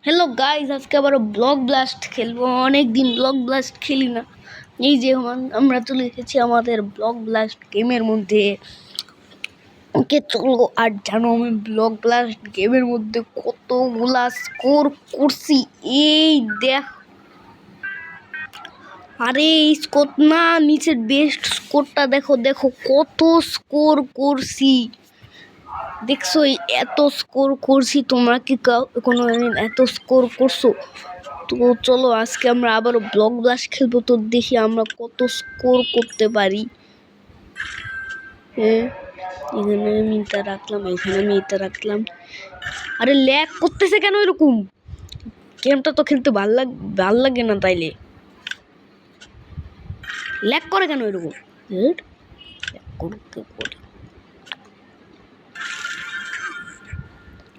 Hello guys, আজকে আবার block blast খেলবো। অনেক দিন ব্লক ব্লাস্ট খেলি না। এই যে আমরা চলে এসেছি আমাদের ব্লক ব্লাস্ট গেমের মধ্যে। ওকে চলো। আর জানো আমি ব্লক ব্লাস্ট গেমের মধ্যে কতগুলা স্কোর করছি, এই দেখ। আরে এই স্কোর না, নিচের বেস্ট স্কোরটা দেখো, দেখো কত স্কোর করছি। দেখছো এত স্কোর করছি, তোমরা কি কোনো এত স্কোর করছো? তো চলো আজকে আমরা আবারও ব্লক ব্লাস্ট খেলবো, তো দেখি আমরা কত স্কোর করতে পারি। হ্যাঁ, এখানে আমি এটা রাখলাম, এখানে আমি এটা রাখলাম। আরে ল্যাগ করতেছে কেন এরকম? গেমটা তো খেলতে ভাল লাগে না, তাইলে ল্যাগ করে কেন এরকম?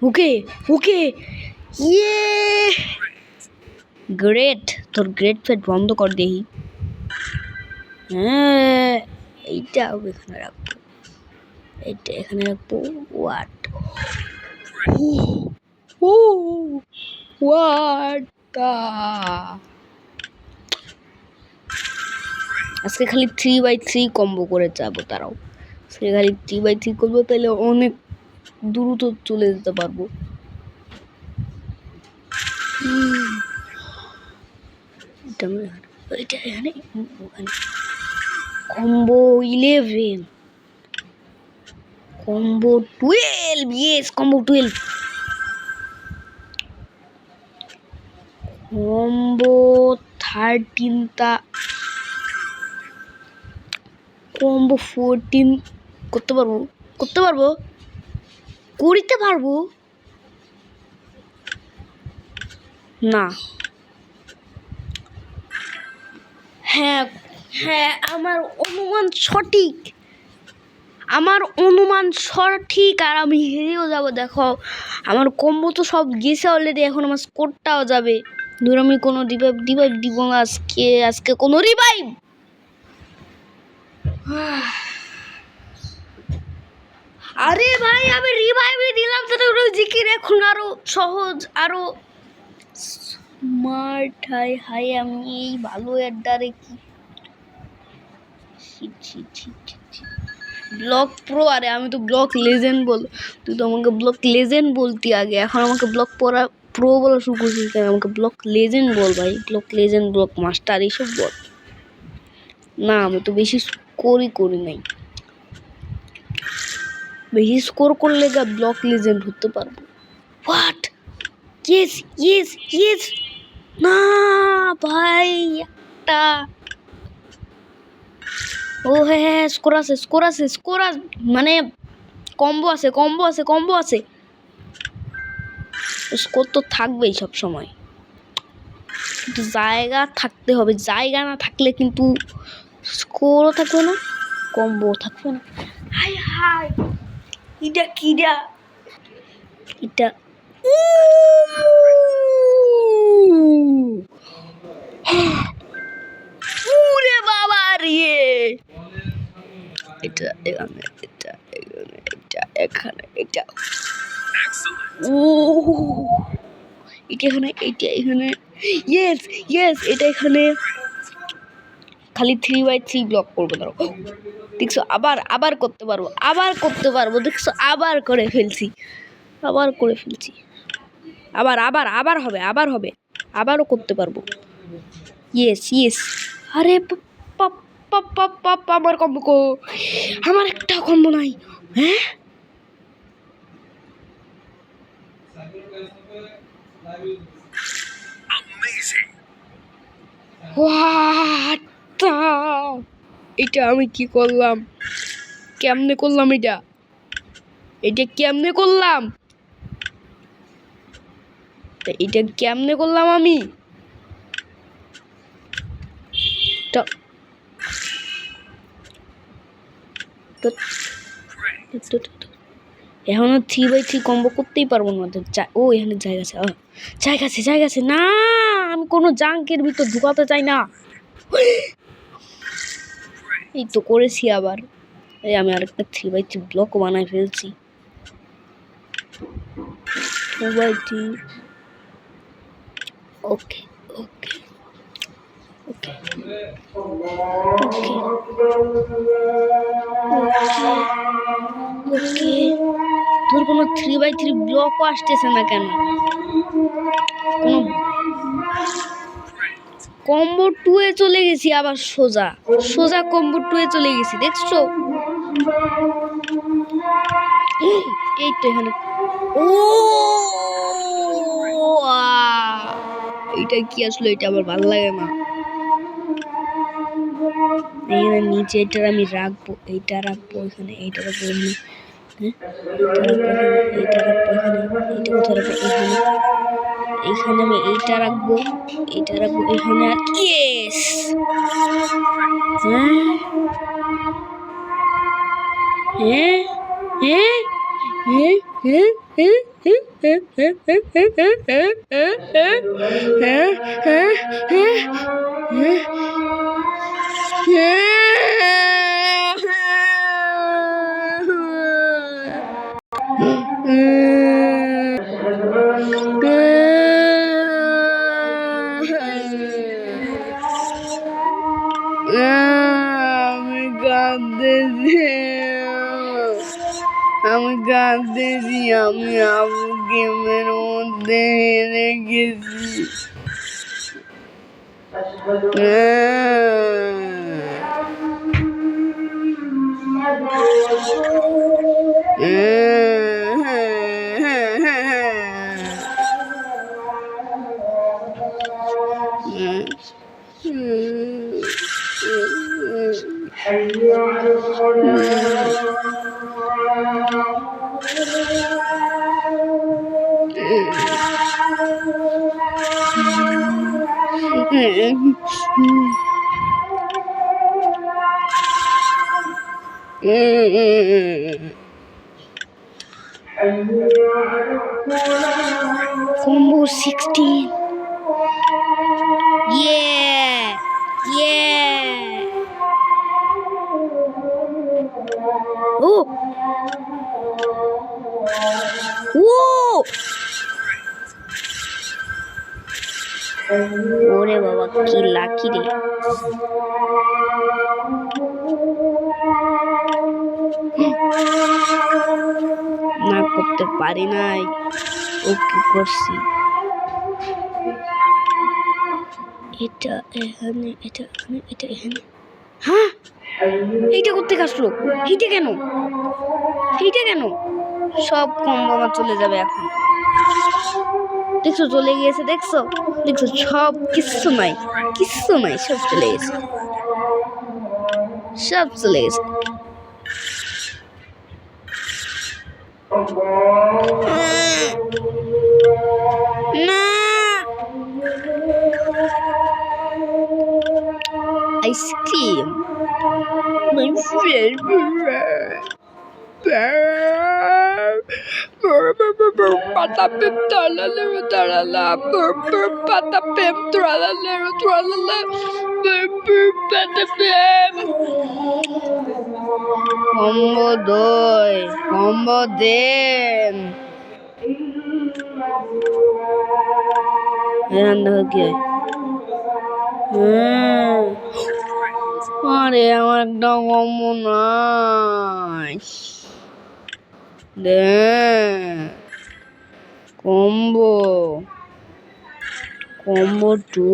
ওকে ওকে, ইয়ে গ্রেট। তোর গ্রেট ফেট বন্ধ কর দেখি। হ্যাঁ, এইটা এখানে রাখবো, এইটা এখানে রাখবো। হোয়াট আজকে খালি 3x3 কম্বো করে যাবো। তারাও আজকে খালি 3x3 করবো, তাহলে অনেক দ্রুত চলে যেতে পারবো। কম্বো 11, কম্বো 12, ইয়েস কম্বো 12, কম্বো 13টা, কম্বো 14 করতে পারবো, করতে পারবো, করতে পারবো না। হ্যাঁ হ্যাঁ, আমার অনুমান সঠিক, আমার অনুমান সঠিক, আর আমি হেরেও যাবো। দেখো আমার কম্বো তো সব গেছে অলরেডি, এখন আমার স্কোরটাও যাবে। ধর আমি কোনো রিভাইভ দিব না আজকে, আজকে কোনো রিভাইভ। আরে ভাই, আমি রিভাইভই দিলাম তো, জিকির এখন আরো সহজ, আরো স্মার্ট। হাই হাই, আমি এই ভালো অ্যাডারে কি ব্লক প্রো, আরে আমি তো ব্লক লেজেন্ড বল। তুই তো আমাকে ব্লক লেজেন্ড বলতি আগে, এখন আমাকে ব্লক প্রো বলা শুরু করছিস কেন? আমাকে ব্লক লেজেন্ড বল ভাই, ব্লক লেজেন্ড, ব্লক মাস্টার এইসব বল না। আমি তো বেশি স্কোরই করি নাই, বেশি স্কোর করলে গা ব্লক লেজেন্ড হতে পারবো। হোয়াট, ইয়েস ইয়েস ইয়েস, না ভাই একটা। ও হ্যাঁ, স্কোর আছে, স্কোর আছে, স্কোর মানে কম্বো আছে, কম্বো আছে, কম্বো আছে। স্কোর তো থাকবেই সব সময়, কিন্তু জায়গা থাকতে হবে। জায়গা না থাকলে কিন্তু স্কোরও থাকবে না, কম্বো থাকবে না। হাই হাই, এটা কিরা, এটা ওরে বাবা রে, এটা এখানে, এটা এখানে, এটা এখানে, এটা ও এটা এখানে, এটা এখানে, ইয়েস ইয়েস, এটা এখানে। খালি 3x3 ব্লক করবো, ধরো দেখছো, আবার আবার করতে পারবো, আবার করতে পারবো। দেখছো আবার করে ফেলছি, আবার করে ফেলছি, আবার আবার আবার হবে, আবার হবে, আবারও করতে পারবো। Yes yes. আরে আমার কম্বো, আমার একটা কম্বো নাই। হ্যাঁ, এটা আমি কি করলাম? কেমনে করলাম এটা? এটা কেমনে করলাম? এটা কেমনে করলাম আমি? এখনো 3x3 কম্বো করতেই পারবো না। ও এখানে জায়গা আছে, জায়গা আছে, জায়গা আছে। না, আমি কোনো জাঙ্কের ভিতর ঢুকাতে চাই না। এই তো করেছি আবার। এই আমি আরেকটা 3x3 ব্লক বানাই ফেলছি। 2x3 ওকে ওকে ওকে ওকে তোর কোনো 3x3 ব্লকও আসতেছে না কেন? কোনো কম্বো 2 এ চলে গেছি, আবার সোজা সোজা কম্বো 2 এ চলে গেছি, দেখছো? এই তো এখানে। ও এইটা কি আসলে? এটা আমার ভালো লাগে না। এখানে নিচে এটা আমি রাখবো, এইটা রাখবো এখানে, এইটা রাখবো এখানে, এইটা রাখবো এখানে, এইটা কোথায় রাখবো? এখানে। এখানে আমি এইটা রাখবো, এইটা রাখবো এখানে। আর ইয়েস, হ্যাঁ হ্যাঁ হ্যাঁ হ্যাঁ হ্যাঁ হ্যাঁ হ্যাঁ হ্যাঁ হ্যাঁ আমি কাঁদতেছি, আমি কাঁদতেছি, আমি আবু গেমের মধ্যে হেরে গেছি। Combo 16. Yeah, yeah. Oh, whoa. ওরে বাবা, কি লাকি রে। না করতে পারি নাই, ওকে করছি। এটা এখানে, এটা এখানে, এটা এখানে। হ্যাঁ, এইটা করতে আসলো? এইটা কেন? এইটা কেন? সব কম্বো আমার চলে যাবে এখন। দেখছো চলে গিয়েছে, দেখছো দেখছো, সব কিচ্ছু নাই, কিচ্ছু নাই, সব চলে গেছে, সব চলে গেছে। না, ice cream my favorite. Patapim tralala tralala, patapim tralala tralala, patapim. Combo doy, combo den. এখান থেকে আরে আমার একটা কম্বো নাই। Combo combo 2।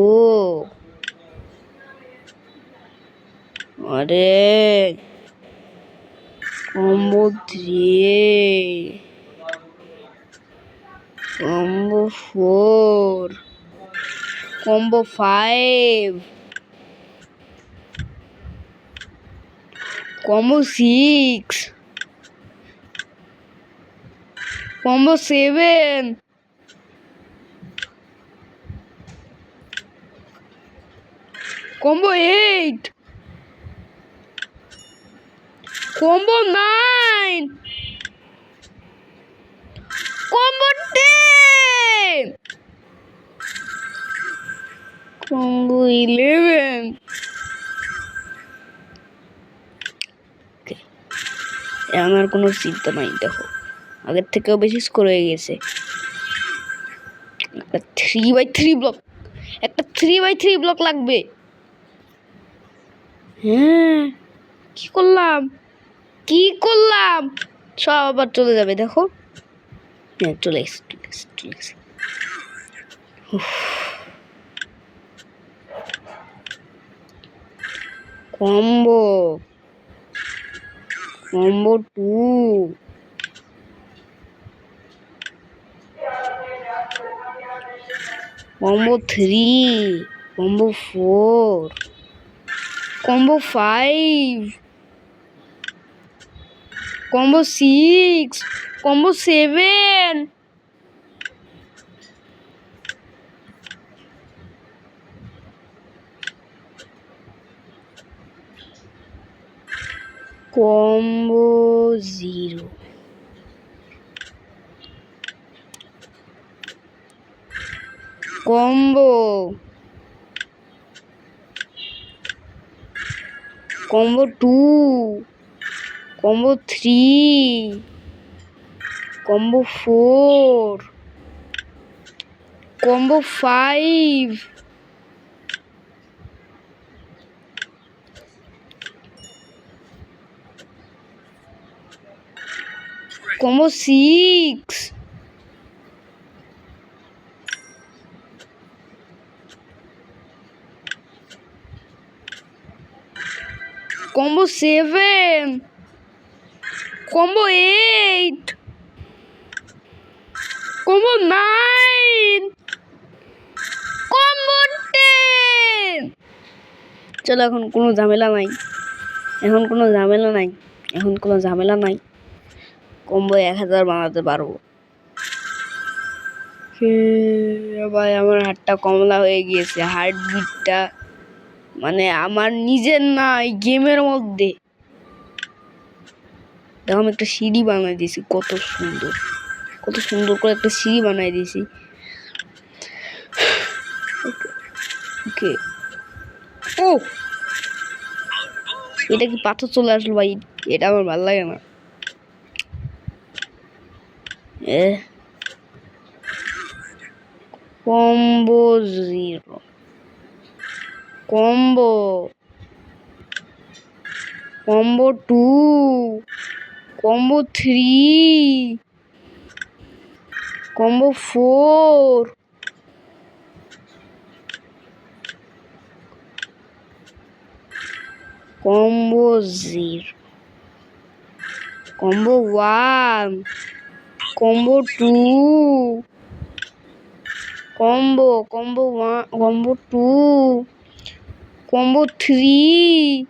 আরে combo 3, combo 4, combo 5, combo 6, combo 7, combo 8, combo 9, combo 10, combo 11। আমার কোনো চিন্তা নাই, দেখো আগের থেকেও বেশি স্কোর হয়ে গেছে। 3x3 ব্লক একটা 3x3 ব্লক লাগবে। হ্যাঁ, কি করলাম সব আবার চলে যাবে দেখো। হ্যাঁ, চলে গেছে। Combo 2, combo 3, combo 4, combo 5, combo 6, combo 7, combo 0, combo 2, combo 3, combo 4, combo 5, combo 6, combo 7, combo 8, combo 9, combo 10। চলো, এখন কোনো ঝামেলা নাই। কম্বো 1000 বানাতে পারবো। ভাই, আমার হাতটা কমলা হয়ে গিয়েছে, হার্ট বিটটা মানে আমার নিজের না, এই গেমের মধ্যে। দেখো, আমি একটা সিঁড়ি বানাই দিয়েছি, কত সুন্দর করে একটা সিঁড়ি বানাই দিয়েছি। ওকে, ও এটা কি পাথর চলে আসলো ভাই? এটা আমার ভালো লাগে না। combo 0, combo 2, combo 3, combo 4, combo 0, combo 1, combo 2, combo 1, combo 2, combo 3,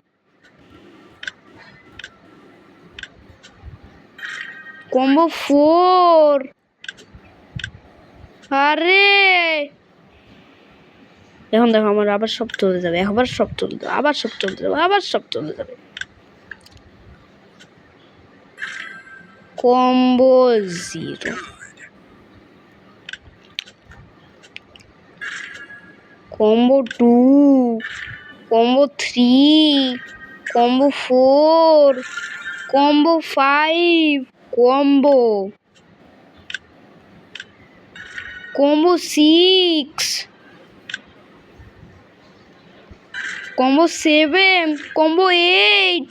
combo 4। আরে এখন দেখো, আমার আবার সব চলে যাবে, আবার সব চলে যাবে। combo 0, combo 2, combo 3, combo 4, combo 5, combo 6, combo 7, combo 8,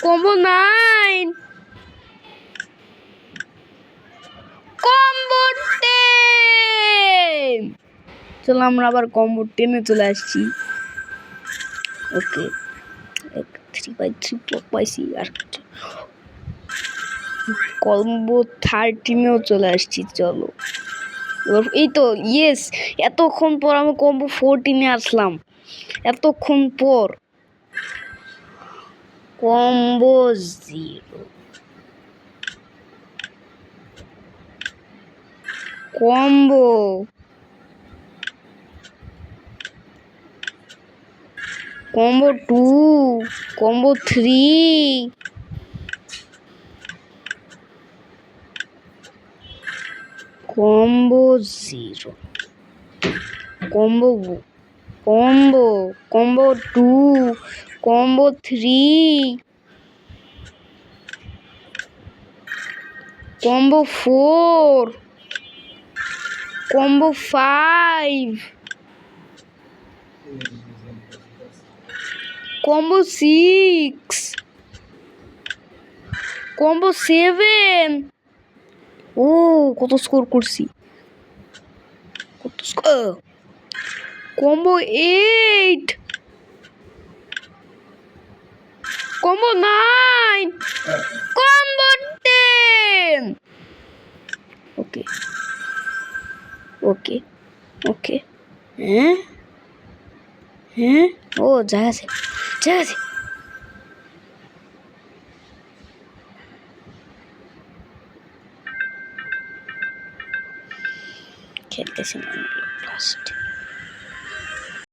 combo 9, combo 10। চলো, আমরা আবার combo 10-এ চলে আসছি। ওকে, 3x3 ব্লক পাইছি, আর combo 13-এও চলে আসছি। চলো, এই তো, ইয়েস, এতক্ষণ পর আমি combo 14-এ আসলাম, এতক্ষণ পর। combo 0, combo 2, combo 3, combo 0, combo 2, combo 3, combo 4, combo 5, combo 6, combo 7। ও কত স্কোর করছি, কত স্কোর। Combo 8, combo 9, combo 10। ওকে ওকে ওকে। হ্যাঁ হ্যাঁ, ও জায়গা আছে, জায়গা আছে। খেলতেছি না লাস্ট।